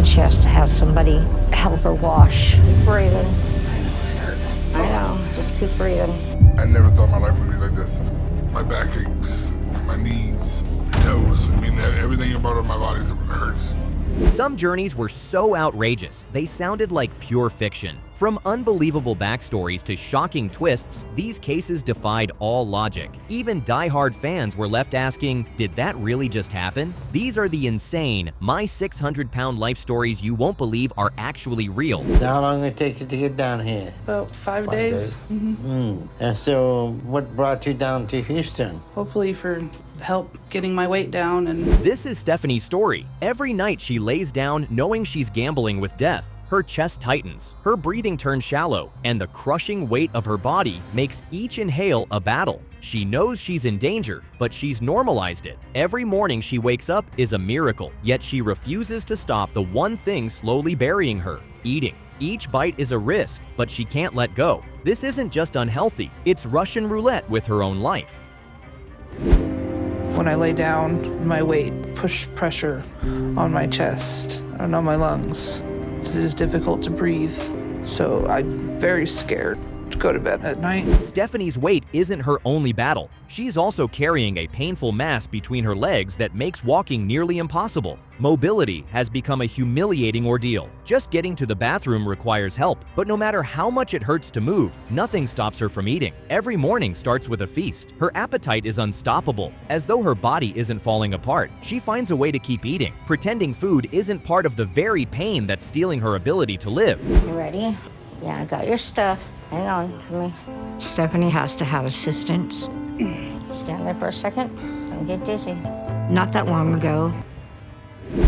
and she has to have somebody help her wash. Keep breathing. I know, just keep breathing. I never thought my life would be like this. My back aches, my knees, my toes. I mean, everything about my body hurts. Some journeys were so outrageous, they sounded like pure fiction. From unbelievable backstories to shocking twists, these cases defied all logic. Even die-hard fans were left asking, did that really just happen? These are the insane, my 600-pound life stories you won't believe are actually real. So how long did it take you to get down here? About 5 days. And so what brought you down to Houston? Hopefully for help getting my weight down. And This is Stephanie's story. Every night she lays down knowing she's gambling with death. Her chest tightens, her breathing turns shallow, and the crushing weight of her body makes each inhale a battle. She knows she's in danger, but she's normalized it. Every morning she wakes up is a miracle, yet she refuses to stop the one thing slowly burying her: eating. Each bite is a risk, but she can't let go. This isn't just unhealthy, it's Russian roulette with her own life. when I lay down, my weight pushed pressure on my chest and on my lungs. It is difficult to breathe, so I'm very scared to go to bed at night. Stephanie's weight isn't her only battle. She's also carrying a painful mass between her legs that makes walking nearly impossible. Mobility has become a humiliating ordeal. Just getting to the bathroom requires help, but no matter how much it hurts to move, nothing stops her from eating. Every morning starts with a feast. Her appetite is unstoppable. As though her body isn't falling apart, she finds a way to keep eating, pretending food isn't part of the very pain that's stealing her ability to live. You ready? Yeah, I got your stuff. Hang on. Stephanie has to have assistance. Stand there for a second. Don't get dizzy. Not that long ago.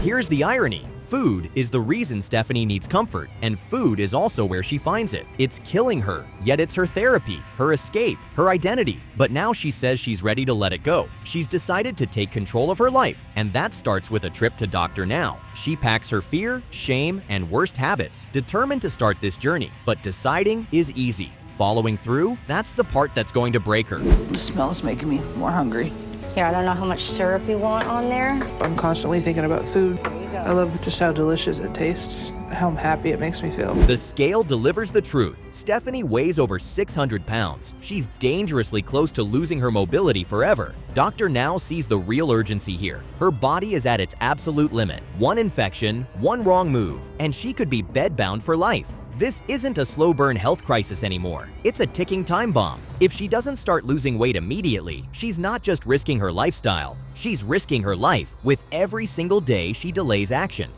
Here's the irony. Food is the reason Stephanie needs comfort, and food is also where she finds it. It's killing her, yet it's her therapy, her escape, her identity. But now she says she's ready to let it go. She's decided to take control of her life, and that starts with a trip to Dr. Now. She packs her fear, shame, and worst habits, determined to start this journey. But deciding is easy. Following through, that's the part that's going to break her. The smell's making me more hungry. Here, I don't know how much syrup you want on there. I'm constantly thinking about food. There you go. I love just how delicious it tastes, how happy it makes me feel. The scale delivers the truth. Stephanie weighs over 600 pounds. She's dangerously close to losing her mobility forever. Dr. Now sees the real urgency here. Her body is at its absolute limit. One infection, one wrong move, and she could be bedbound for life. This isn't a slow burn health crisis anymore. It's a ticking time bomb. If she doesn't start losing weight immediately, she's not just risking her lifestyle, she's risking her life with every single day she delays action.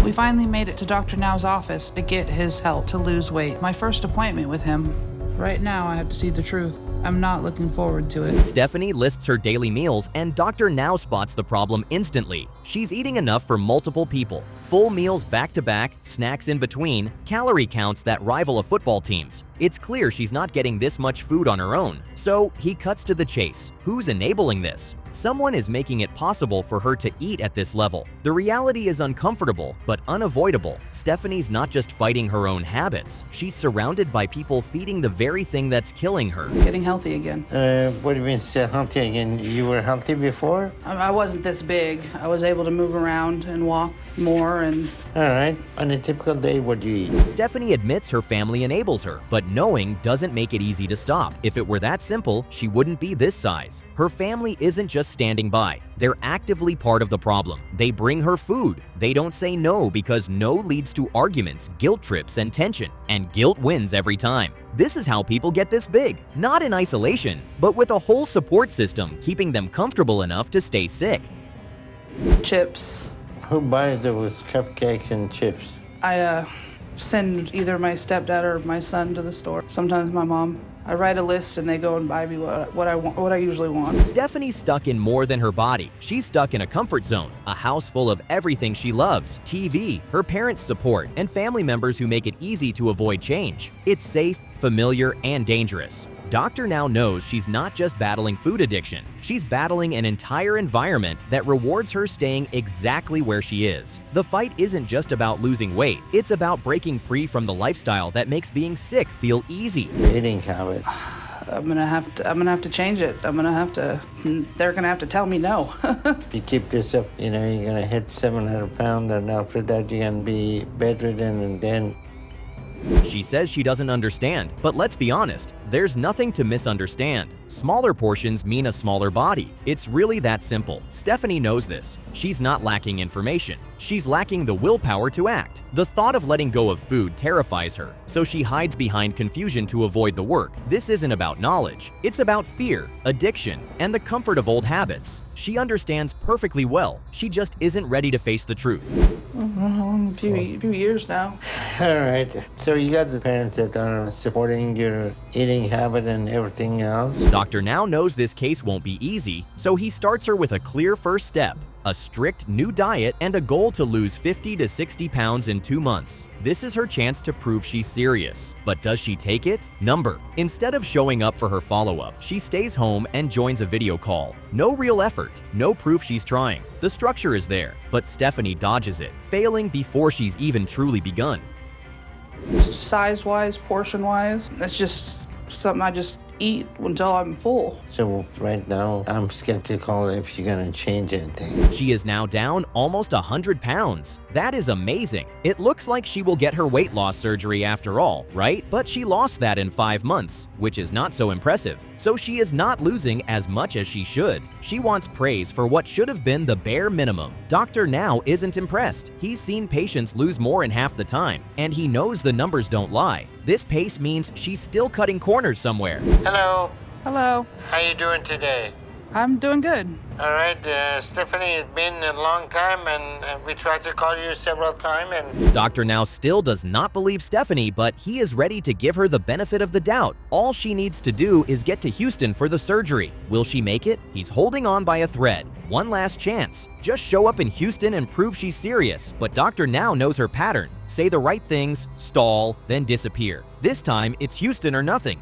We finally made it to Dr. Now's office to get his help to lose weight. My first appointment with him. Right now, I have to see the truth. I'm not looking forward to it. Stephanie lists her daily meals, and Dr. Now spots the problem instantly. She's eating enough for multiple people. Full meals back-to-back, snacks in between, calorie counts that rival a football team's. It's clear she's not getting this much food on her own. So he cuts to the chase. Who's enabling this? Someone is making it possible for her to eat at this level. The reality is uncomfortable, but unavoidable. Stephanie's not just fighting her own habits. She's surrounded by people feeding the very thing that's killing her. Getting healthy again. What do you mean healthy again? You were healthy before? I wasn't this big. I was able to move around and walk more and... All right. On a typical day, what do you eat? Stephanie admits her family enables her, but knowing doesn't make it easy to stop. If it were that simple, she wouldn't be this size. Her family isn't just standing by. They're actively part of the problem. They bring her food. They don't say no because no leads to arguments, guilt trips, and tension. And guilt wins every time. This is how people get this big, not in isolation, but with a whole support system keeping them comfortable enough to stay sick. Chips. Who buys those cupcakes and chips? I send either my stepdad or my son to the store. Sometimes my mom. I write a list and they go and buy me what I want, what I usually want. Stephanie's stuck in more than her body. She's stuck in a comfort zone, a house full of everything she loves, TV, her parents' support, and family members who make it easy to avoid change. It's safe, familiar, and dangerous. Dr. Now knows she's not just battling food addiction, she's battling an entire environment that rewards her staying exactly where she is. The fight isn't just about losing weight, it's about breaking free from the lifestyle that makes being sick feel easy. Eating habit. I'm gonna have to change it. They're gonna have to tell me no. If you keep this up, you're gonna hit 700 pounds, and after that you're gonna be bedridden, and then She says she doesn't understand, but let's be honest, there's nothing to misunderstand. Smaller portions mean a smaller body. It's really that simple. Stephanie knows this. She's not lacking information. She's lacking the willpower to act. The thought of letting go of food terrifies her, so she hides behind confusion to avoid the work. This isn't about knowledge. It's about fear, addiction, and the comfort of old habits. She understands perfectly well. She just isn't ready to face the truth. A few years now. all right. So you got the parents that are supporting your eating habit and everything else. Dr. Now knows this case won't be easy, so he starts her with a clear first step: a strict new diet and a goal to lose 50 to 60 pounds in 2 months. This is her chance to prove she's serious. But does she take it? Instead of showing up for her follow-up, she stays home and joins a video call. No real effort, no proof she's trying. The structure is there, but Stephanie dodges it, failing before she's even truly begun. Size-wise, portion-wise, it's just something I just eat until I'm full. So right now, I'm skeptical if you're gonna change anything. She is now down almost 100 pounds. That is amazing. It looks like she will get her weight loss surgery after all, right? But she lost that in 5 months, which is not so impressive. So she is not losing as much as she should. She wants praise for what should have been the bare minimum. Dr. Now isn't impressed. He's seen patients lose more in half the time, and he knows the numbers don't lie. This pace means she's still cutting corners somewhere. Hello. Hello. How you doing today? I'm doing good. All right, Stephanie, it's been a long time, and we tried to call you several times, and Dr. Now still does not believe Stephanie, but he is ready to give her the benefit of the doubt. All she needs to do is get to Houston for the surgery. Will she make it? He's holding on by a thread. One last chance. Just show up in Houston and prove she's serious. But Dr. Now knows her pattern. Say the right things, stall, then disappear. This time, it's Houston or nothing.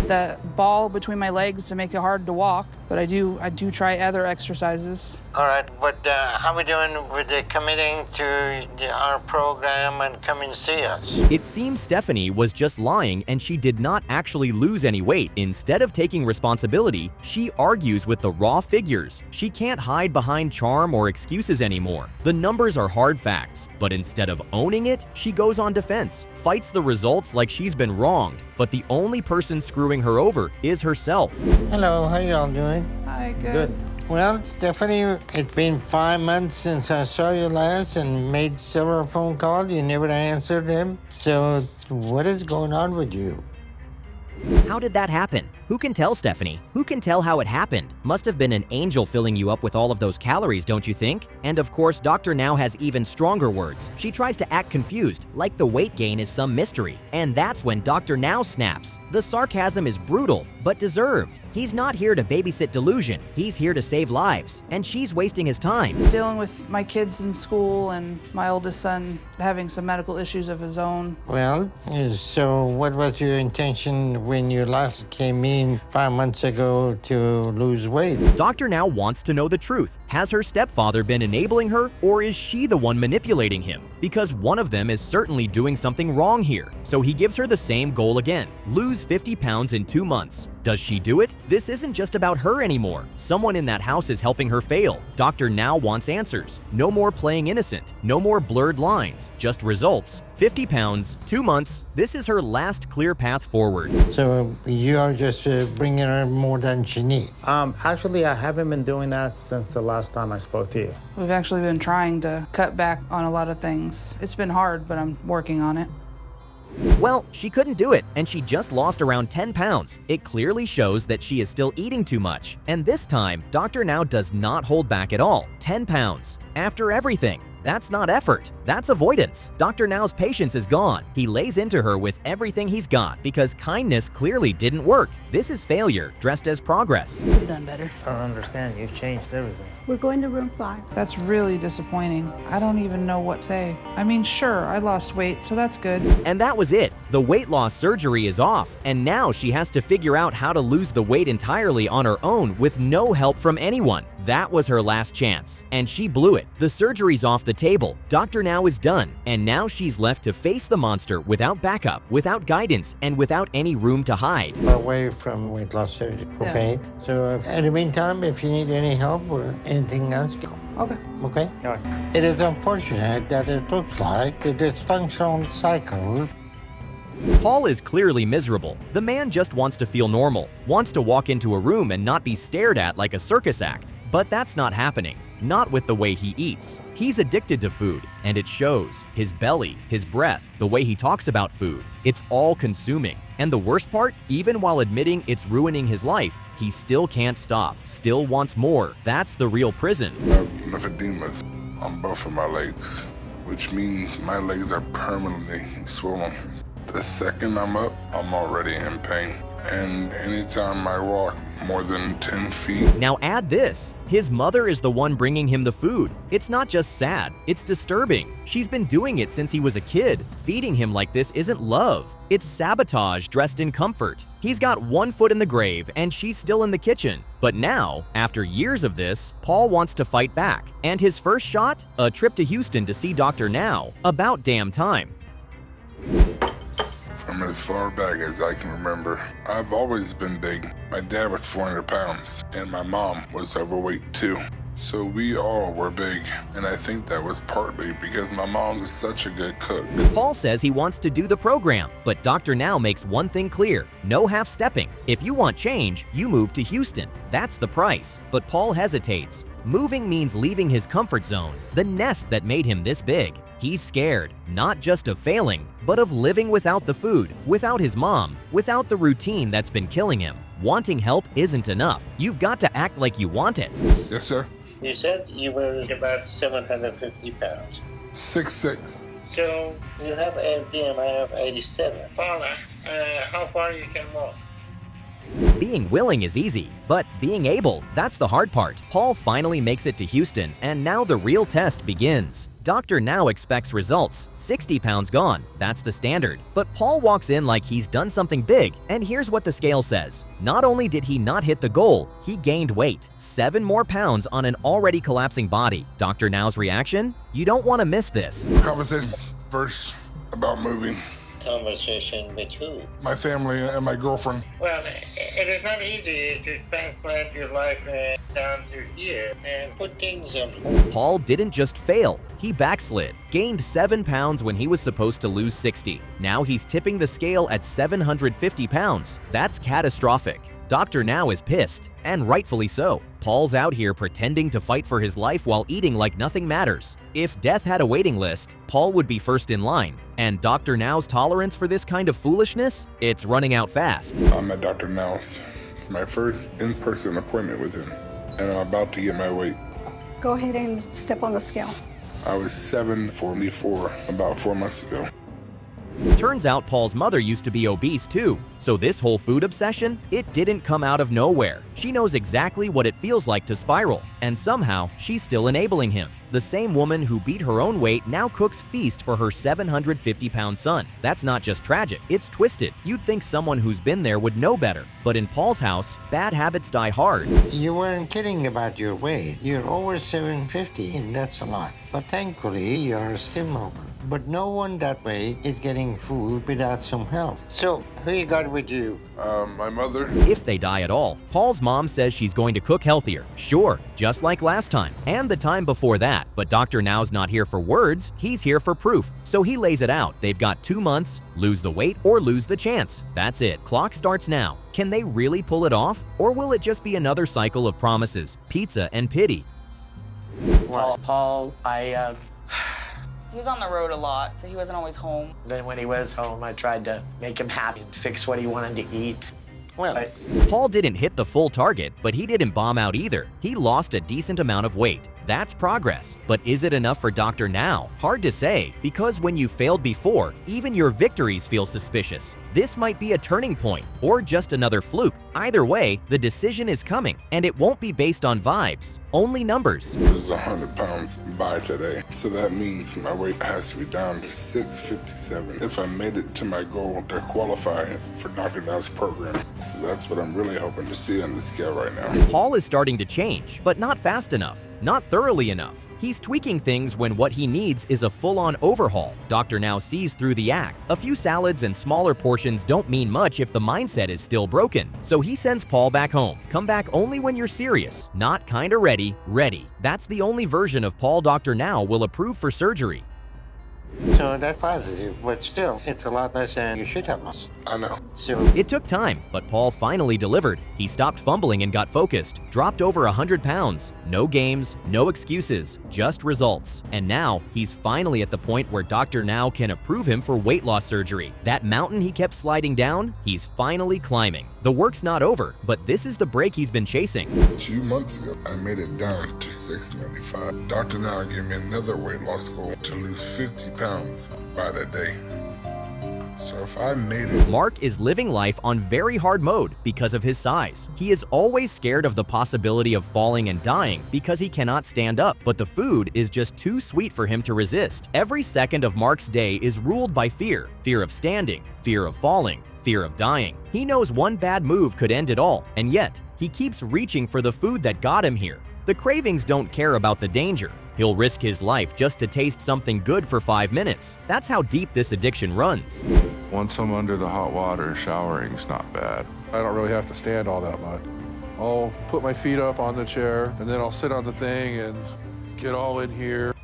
The ball between my legs to make it hard to walk, but I do try other exercises. all right. But how we doing with the committing to our program and come and see us? It seems Stephanie was just lying and she did not actually lose any weight. Instead of taking responsibility, she argues with the raw figures. She can't hide behind charm or excuses anymore. The numbers are hard facts, but instead of owning it, she goes on defense, fights the results like she's been wronged. But the only person screwing her over is herself. Hello, how y'all doing? Hi, good. Well, Stephanie, it's been 5 months since I saw you last and made several phone calls. You never answered them. So what is going on with you? How did that happen? Who can tell, Stephanie? Who can tell how it happened? Must have been an angel filling you up with all of those calories, don't you think? And of course, Dr. Now has even stronger words. She tries to act confused, like the weight gain is some mystery. And that's when Dr. Now snaps. The sarcasm is brutal, but deserved. He's not here to babysit delusion. He's here to save lives. And she's wasting his time. Dealing with my kids in school and my oldest son having some medical issues of his own. Well, so what was your intention when you last came in 5 months ago to lose weight? Dr. Now wants to know the truth. Has her stepfather been enabling her, or is she the one manipulating him? Because one of them is certainly doing something wrong here. So he gives her the same goal again: lose 50 pounds in 2 months. Does she do it? This isn't just about her anymore. Someone in that house is helping her fail. Dr. Now wants answers. No more playing innocent. No more blurred lines. Just results. 50 pounds, 2 months. This is her last clear path forward. So you are just bringing her more than she needs. Actually, I haven't been doing that since the last time I spoke to you. We've actually been trying to cut back on a lot of things. It's been hard, but I'm working on it. Well, she couldn't do it, and she just lost around 10 pounds. It clearly shows that she is still eating too much. And this time, Dr. Now does not hold back at all. 10 pounds. After everything. That's not effort. That's avoidance. Dr. Now's patience is gone. He lays into her with everything he's got because kindness clearly didn't work. This is failure dressed as progress. Could have done better. I don't understand. You've changed everything. We're going to room 5. That's really disappointing. I don't even know what to say. I mean, sure, I lost weight, so that's good. And that was it. The weight loss surgery is off, and now she has to figure out how to lose the weight entirely on her own with no help from anyone. That was her last chance, and she blew it. The surgery's off the table. Dr. Now is done, and now she's left to face the monster without backup, without guidance, and without any room to hide. Away from weight loss surgery, okay? So in the meantime, if you need any help or anything else, okay, okay? All right. It is unfortunate that it looks like a dysfunctional cycle. Paul is clearly miserable. The man just wants to feel normal, wants to walk into a room and not be stared at like a circus act. But that's not happening. Not with the way he eats. He's addicted to food, and it shows. His belly, his breath, the way he talks about food. It's all consuming. And the worst part, even while admitting it's ruining his life, he still can't stop, still wants more. That's the real prison. I have lymphodemas on both of my legs, which means my legs are permanently swollen. The second I'm up, I'm already in pain. And anytime I walk more than 10 feet. Now add this. His mother is the one bringing him the food. It's not just sad, it's disturbing. She's been doing it since he was a kid. Feeding him like this isn't love. It's sabotage dressed in comfort. He's got one foot in the grave and she's still in the kitchen. But now, after years of this, Paul wants to fight back. And his first shot? A trip to Houston to see Dr. Now. About damn time. From as far back as I can remember, I've always been big. My dad was 400 pounds, and my mom was overweight too. So we all were big, and I think that was partly because my mom was such a good cook. Paul says he wants to do the program, but Dr. Now makes one thing clear: no half-stepping. If you want change, you move to Houston. That's the price. But Paul hesitates. Moving means leaving his comfort zone, the nest that made him this big. He's scared, not just of failing, but of living without the food, without his mom, without the routine that's been killing him. Wanting help isn't enough. You've got to act like you want it. Yes, sir. You said you were about 750 pounds. 6'6". So you have a BMI of 87. Paula, how far you can walk? Being willing is easy, but being able, that's the hard part. Paul finally makes it to Houston, and now the real test begins. Dr. Now expects results. 60 pounds gone, that's the standard. But Paul walks in like he's done something big, and here's what the scale says. Not only did he not hit the goal, he gained weight. 7 more pounds on an already collapsing body. Dr. Now's reaction? You don't want to miss this. Conversations first about moving. Conversation with who? My family and my girlfriend. Well, it is not easy to transplant your life down to here and put things on hold. Paul didn't just fail, he backslid. Gained 7 pounds when he was supposed to lose 60. Now he's tipping the scale at 750 pounds. That's catastrophic. Dr. Now is pissed, and rightfully so. Paul's out here pretending to fight for his life while eating like nothing matters. If death had a waiting list, Paul would be first in line. And Dr. Now's tolerance for this kind of foolishness? It's running out fast. I'm at Dr. Now's for my first in-person appointment with him, and I'm about to get my weight. Go ahead and step on the scale. I was 744 about 4 months ago. Turns out Paul's mother used to be obese too, so this whole food obsession, it didn't come out of nowhere. She knows exactly what it feels like to spiral, and somehow she's still enabling him. The same woman who beat her own weight now cooks feast for her 750-pound son. That's not just tragic, it's twisted. You'd think someone who's been there would know better, but in Paul's house, bad habits die hard. You weren't kidding about your weight. You're over 750, and that's a lot. But thankfully, you're still mobile. But no one that way is getting food without some help. So, who you got with you? My mother. If they die at all. Paul's mom says she's going to cook healthier. Sure, just like last time, and the time before that. But Dr. Now's not here for words, he's here for proof. So he lays it out. They've got 2 months, lose the weight or lose the chance. That's it. Clock starts now. Can they really pull it off? Or will it just be another cycle of promises, pizza, and pity? Paul, He was on the road a lot, so he wasn't always home. then when he was home, I tried to make him happy and fix what he wanted to eat. Well, Paul didn't hit the full target, but he didn't bomb out either. He lost a decent amount of weight. That's progress. But is it enough for Dr. Now? Hard to say, because when you failed before, even your victories feel suspicious. This might be a turning point, or just another fluke. Either way, the decision is coming, and it won't be based on vibes, only numbers. It was 100 pounds by today, so that means my weight has to be down to 657 if I made it to my goal to qualify for Dr. Now's program. So that's what I'm really hoping to see on the scale right now. Paul is starting to change, but not fast enough, not thoroughly enough. He's tweaking things when what he needs is a full-on overhaul. Dr. Now sees through the act. A few salads and smaller portions don't mean much if the mindset is still broken. So he sends Paul back home. Come back only when you're serious, not kinda ready, ready. That's the only version of Paul Dr. Now will approve for surgery. So that's positive, but still, it's a lot less than you should have lost. I know. So It took time, but Paul finally delivered. He stopped fumbling and got focused, dropped over 100 pounds. No games, no excuses, just results. And now, he's finally at the point where Dr. Now can approve him for weight loss surgery. That mountain he kept sliding down, he's finally climbing. The work's not over, but this is the break he's been chasing. 2 months ago, I made it down to 695. Dr. Now gave me another weight loss goal to lose 50 pounds by that day. So if I made it... Mark is living life on very hard mode because of his size. He is always scared of the possibility of falling and dying because he cannot stand up, but the food is just too sweet for him to resist. Every second of Mark's day is ruled by fear. Fear of standing, fear of falling, fear of dying. He knows one bad move could end it all, and yet, he keeps reaching for the food that got him here. The cravings don't care about the danger. He'll risk his life just to taste something good for 5 minutes. That's how deep this addiction runs. Once I'm under the hot water, showering's not bad. I don't really have to stand all that much. I'll put my feet up on the chair, and then I'll sit on the thing and get all in here.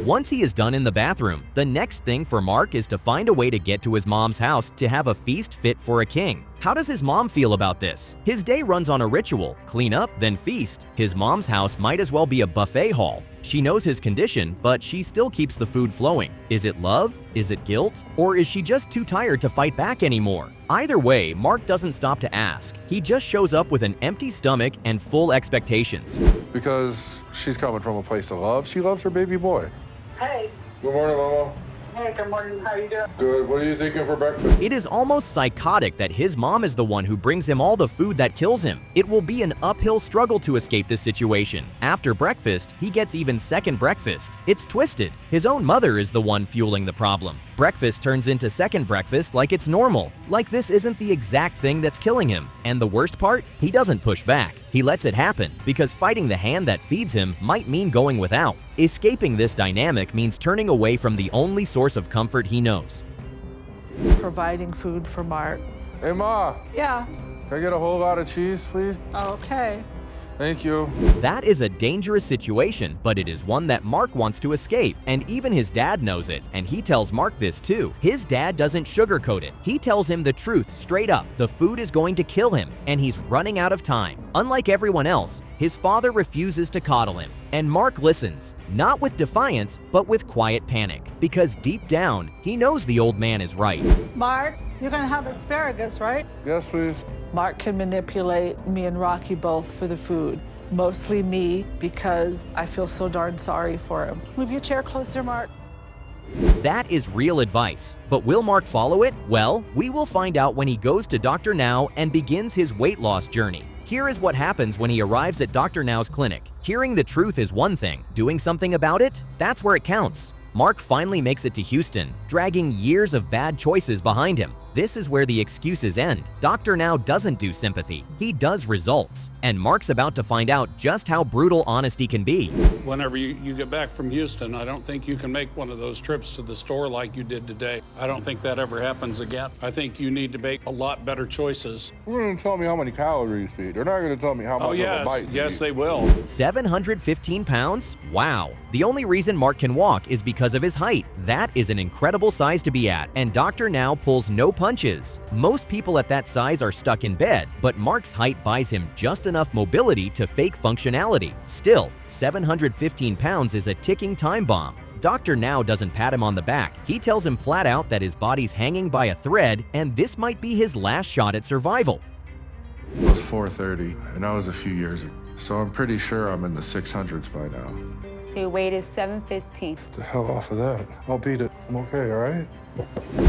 Once he is done in the bathroom, the next thing for Mark is to find a way to get to his mom's house to have a feast fit for a king. How does his mom feel about this? His day runs on a ritual: clean up, then feast. His mom's house might as well be a buffet hall. She knows his condition, but she still keeps the food flowing. Is it love? Is it guilt? Or is she just too tired to fight back anymore? Either way, Mark doesn't stop to ask. He just shows up with an empty stomach and full expectations. Because she's coming from a place of love. She loves her baby boy. Hey. Good morning, Mama. Hey, good morning. How you doing? Good. What are you thinking for breakfast? It is almost psychotic that his mom is the one who brings him all the food that kills him. It will be an uphill struggle to escape this situation. After breakfast, he gets even second breakfast. It's twisted. His own mother is the one fueling the problem. Breakfast turns into second breakfast like it's normal, like this isn't the exact thing that's killing him. And the worst part? He doesn't push back. He lets it happen, because fighting the hand that feeds him might mean going without. Escaping this dynamic means turning away from the only source of comfort he knows. Providing food for Mark. Hey, Ma. Yeah. Can I get a whole lot of cheese, please? Okay. Thank you. That is a dangerous situation, but it is one that Mark wants to escape, and even his dad knows it, and he tells Mark this too. His dad doesn't sugarcoat it. He tells him the truth straight up. The food is going to kill him, and he's running out of time. Unlike everyone else, his father refuses to coddle him, and Mark listens, not with defiance, but with quiet panic, because deep down, he knows the old man is right. Mark, you're gonna have asparagus, right? Yes, please. Mark can manipulate me and Rocky both for the food. Mostly me, because I feel so darn sorry for him. Move your chair closer, Mark. That is real advice. But will Mark follow it? Well, we will find out when he goes to Dr. Now and begins his weight loss journey. Here is what happens when he arrives at Dr. Now's clinic. Hearing the truth is one thing. Doing something about it? That's where it counts. Mark finally makes it to Houston, dragging years of bad choices behind him. This is where the excuses end. Dr. Now doesn't do sympathy, he does results. And Mark's about to find out just how brutal honesty can be. Whenever you get back from Houston, I don't think you can make one of those trips to the store like you did today. I don't think that ever happens again. I think you need to make a lot better choices. They're going to tell me how many calories to eat. They're not going to tell me how much of a bite to eat. Yes, they will. 715 pounds? Wow. The only reason Mark can walk is because of his height. That is an incredible size to be at, and Dr. Now pulls no punches. Most people at that size are stuck in bed, but Mark's height buys him just enough mobility to fake functionality. Still, 715 pounds is a ticking time bomb. Dr. Now doesn't pat him on the back. He tells him flat out that his body's hanging by a thread, and this might be his last shot at survival. It was 4:30, and that was a few years ago. So I'm pretty sure I'm in the 600s by now. So your weight is 715. The hell off of that. I'll beat it. I'm okay, all right?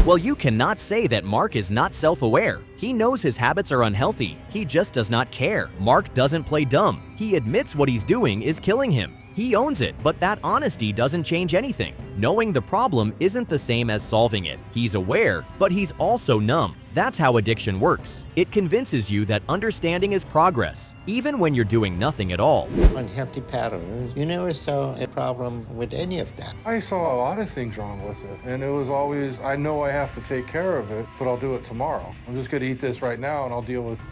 Well, you cannot say that Mark is not self-aware. He knows his habits are unhealthy. He just does not care. Mark doesn't play dumb. He admits what he's doing is killing him. He owns it, but that honesty doesn't change anything. Knowing the problem isn't the same as solving it. He's aware, but he's also numb. That's how addiction works. It convinces you that understanding is progress, even when you're doing nothing at all. Unhealthy patterns, you never saw a problem with any of that. I saw a lot of things wrong with it, and it was always, I know I have to take care of it, but I'll do it tomorrow. I'm just gonna eat this right now and I'll deal with it.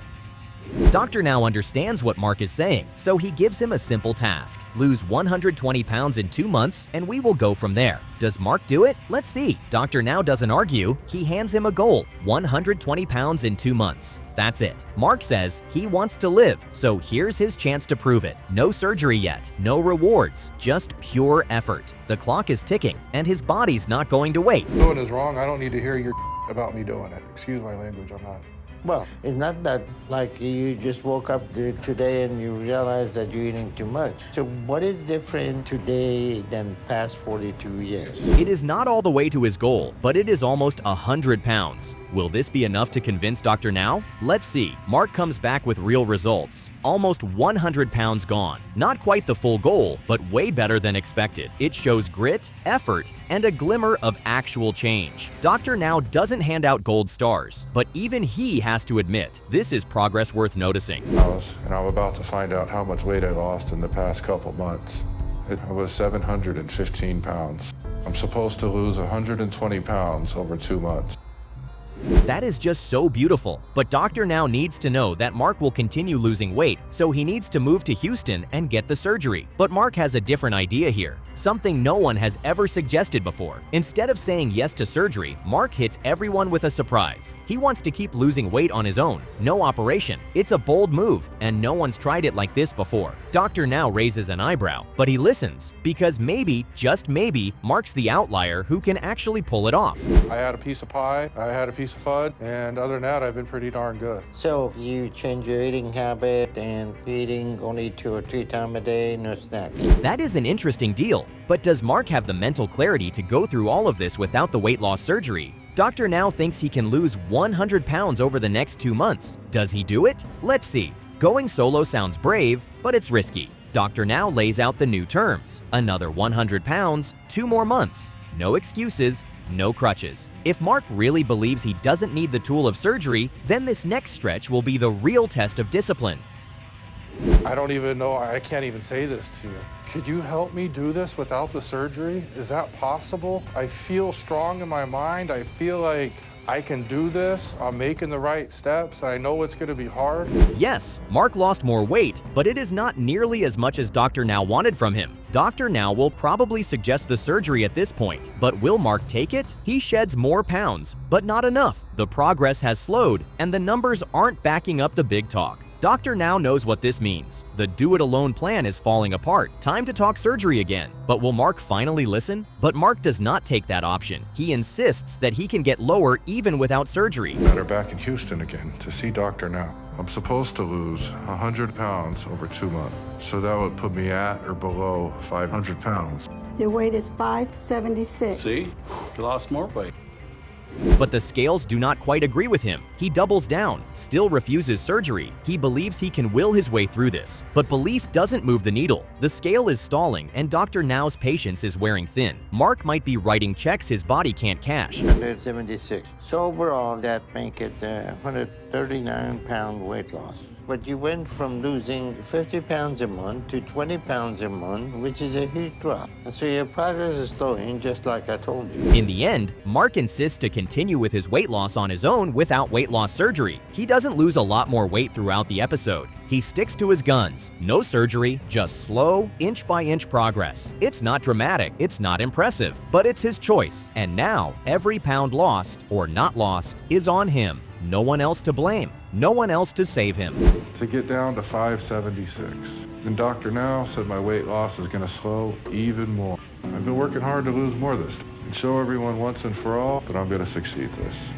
Dr. Now understands what Mark is saying, so he gives him a simple task. Lose 120 pounds in 2 months, and we will go from there. Does Mark do it? Let's see. Dr. Now doesn't argue. He hands him a goal, 120 pounds in 2 months. That's it. Mark says he wants to live, so here's his chance to prove it. No surgery yet, no rewards, just pure effort. The clock is ticking, and his body's not going to wait. Doing is wrong. I don't need to hear your about me doing it. Excuse my language, I'm not. Well, it's not that like you just woke up today and you realize that you're eating too much. So what is different today than past 42 years? It is not all the way to his goal, but it is almost 100 pounds. Will this be enough to convince Dr. Now? Let's see. Mark comes back with real results. Almost 100 pounds gone. Not quite the full goal, but way better than expected. It shows grit, effort, and a glimmer of actual change. Dr. Now doesn't hand out gold stars, but even he has to admit this is progress worth noticing. I'm about to find out how much weight I lost in the past couple months. I was 715 pounds. I'm supposed to lose 120 pounds over 2 months. That is just so beautiful, but Dr. Now needs to know that Mark will continue losing weight, so he needs to move to Houston and get the surgery. But Mark has a different idea here, something no one has ever suggested before. Instead of saying yes to surgery, Mark hits everyone with a surprise. He wants to keep losing weight on his own, no operation. It's a bold move, and no one's tried it like this before. Dr. Now raises an eyebrow, but he listens, because maybe, just maybe, Mark's the outlier who can actually pull it off. I had a piece of pie, I had a piece of fudge, and other than that, I've been pretty darn good. So you change your eating habit and eating only 2 or 3 times a day, no snacking. That is an interesting deal, but does Mark have the mental clarity to go through all of this without the weight loss surgery? Dr. Now thinks he can lose 100 pounds over the next 2 months. Does he do it? Let's see. Going solo sounds brave, but it's risky. Dr. Now lays out the new terms. Another 100 pounds, 2 more months. No excuses, no crutches. If Mark really believes he doesn't need the tool of surgery, then this next stretch will be the real test of discipline. I don't even know, I can't even say this to you. Could you help me do this without the surgery? Is that possible? I feel strong in my mind. I feel like I can do this. I'm making the right steps. I know it's going to be hard. Yes, Mark lost more weight, but it is not nearly as much as Dr. Now wanted from him. Dr. Now will probably suggest the surgery at this point, but will Mark take it? He sheds more pounds, but not enough. The progress has slowed, and the numbers aren't backing up the big talk. Dr. Now knows what this means. The do-it-alone plan is falling apart. Time to talk surgery again. But will Mark finally listen? But Mark does not take that option. He insists that he can get lower even without surgery. Better back in Houston again to see Dr. Now. I'm supposed to lose 100 pounds over 2 months, so that would put me at or below 500 pounds. Your weight is 576. See? You lost more weight. But the scales do not quite agree with him. He doubles down, still refuses surgery. He believes he can will his way through this. But belief doesn't move the needle. The scale is stalling, and Dr. Now's patience is wearing thin. Mark might be writing checks his body can't cash. 176. So overall, that make it 139-pound weight loss. But you went from losing 50 pounds a month to 20 pounds a month, which is a huge drop. And so your progress is slowing, just like I told you. In the end, Mark insists to continue with his weight loss on his own without weight loss surgery. He doesn't lose a lot more weight throughout the episode. He sticks to his guns. No surgery, just slow, inch-by-inch progress. It's not dramatic, it's not impressive, but it's his choice. And now, every pound lost, or not lost, is on him. No one else to blame. No one else to save him. To get down to 576. And Dr. Now said my weight loss is going to slow even more. I've been working hard to lose more this time and show everyone once and for all that I'm going to succeed this.